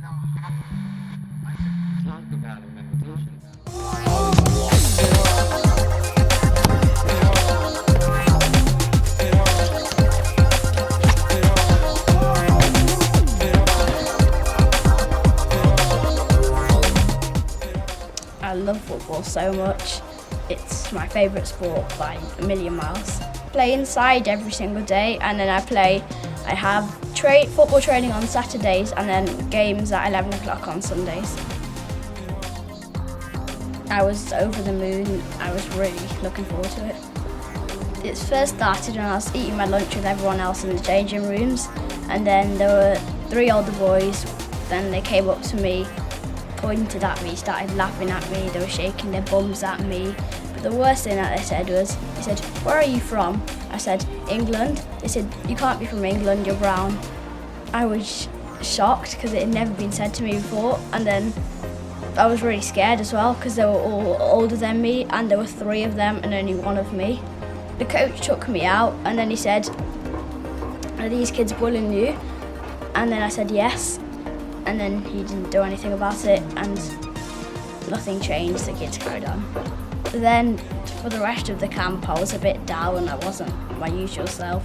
Talk about it, meditation. I love football so much. It's my favourite sport by a million miles. Play inside every single day, and then I have football training on Saturdays and then games at 11 o'clock on Sundays. I was over the moon. I was really looking forward to it. It first started when I was eating my lunch with everyone else in the changing rooms, and then there were 3 older boys. Then they came up to me, pointed at me, started laughing at me, they were shaking their bums at me. But the worst thing that they said was, they said, "Where are you from?" I said, "England." They said, "You can't be from England, you're brown." I was shocked because it had never been said to me before, and then I was really scared as well because they were all older than me and there were 3 of them and only 1 of me. The coach took me out and then he said, "Are these kids bullying you?" And then I said yes. And then he didn't do anything about it and nothing changed, the kids carried on. But then for the rest of the camp I was a bit down, I wasn't my usual self.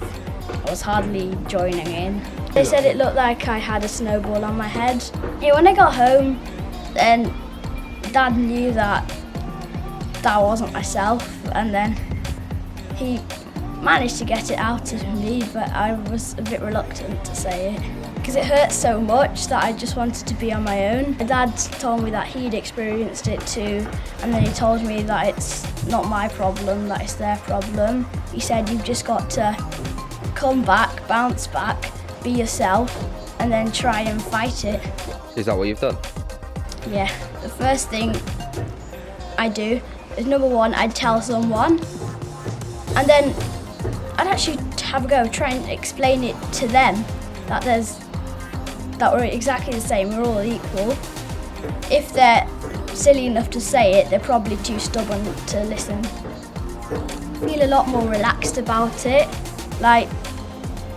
I was hardly joining in. They said it looked like I had a snowball on my head. Yeah, when I got home, then Dad knew that I wasn't myself, and then he managed to get it out of me, but I was a bit reluctant to say it because it hurt so much that I just wanted to be on my own. My dad told me that he'd experienced it too, and then he told me that it's not my problem, that it's their problem. He said you've just got to come back, bounce back, be yourself, and then try and fight it. Is that what you've done? Yeah, the first thing I do is, number 1, I'd tell someone, and then I'd actually have a go, try and explain it to them that we're exactly the same, we're all equal. If they're silly enough to say it, they're probably too stubborn to listen. I feel a lot more relaxed about it, like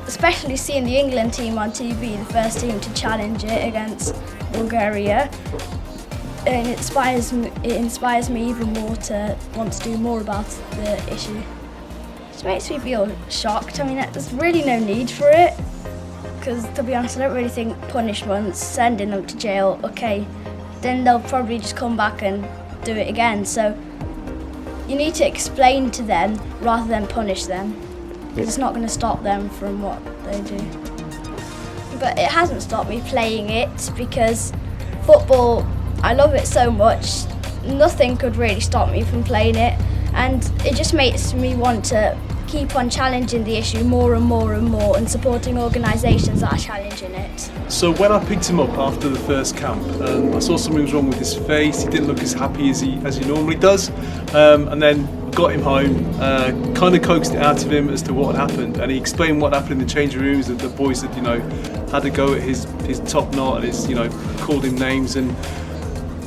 especially seeing the England team on TV, the first team to challenge it against Bulgaria. And it inspires me even more to want to do more about the issue. It makes me feel shocked. I mean, there's really no need for it, because to be honest, I don't really think punishments, sending them to jail, okay, then they'll probably just come back and do it again. So you need to explain to them rather than punish them, because it's not going to stop them from what they do. But it hasn't stopped me playing it, because football, I love it so much, nothing could really stop me from playing it, and it just makes me want to keep on challenging the issue more and more and more, and supporting organisations that are challenging it. So when I picked him up after the first camp, I saw something was wrong with his face. He didn't look as happy as he normally does, and then got him home, kind of coaxed it out of him as to what had happened, and he explained what happened in the changing rooms, that the boys had had a go at his top knot, and called him names, and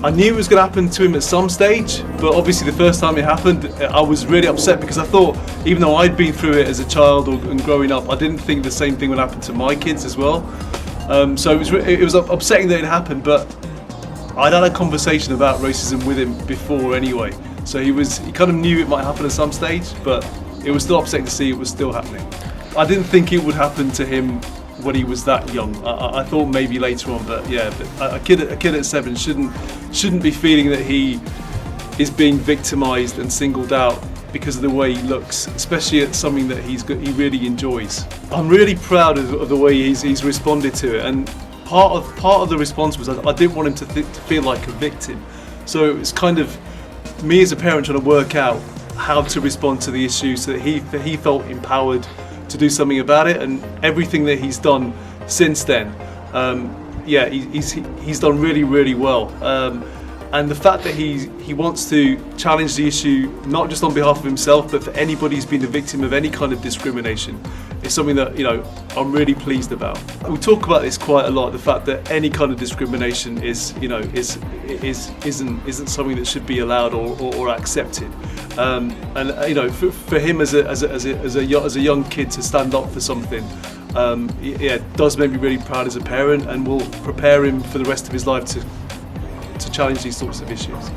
I knew it was going to happen to him at some stage, but obviously the first time it happened, I was really upset, because I thought, even though I'd been through it as a child and growing up, I didn't think the same thing would happen to my kids as well. So it was upsetting that it happened, but I'd had a conversation about racism with him before anyway, so he kind of knew it might happen at some stage, but it was still upsetting to see it was still happening. I didn't think it would happen to him when he was that young. I thought maybe later on, but yeah, a kid at 7 shouldn't be feeling that he is being victimised and singled out because of the way he looks, especially at something that he really enjoys. I'm really proud of the way he's responded to it, and part of the response was I didn't want him to feel like a victim. So it was kind of me as a parent trying to work out how to respond to the issue so that he felt empowered to do something about it, and everything that he's done since then, he's done really, really well. And the fact that he wants to challenge the issue, not just on behalf of himself, but for anybody who's been a victim of any kind of discrimination, is something that I'm really pleased about. We talk about this quite a lot. The fact that any kind of discrimination isn't something that should be allowed or accepted. And for him as a young kid to stand up for something, It does make me really proud as a parent, and will prepare him for the rest of his life to challenge these sorts of issues.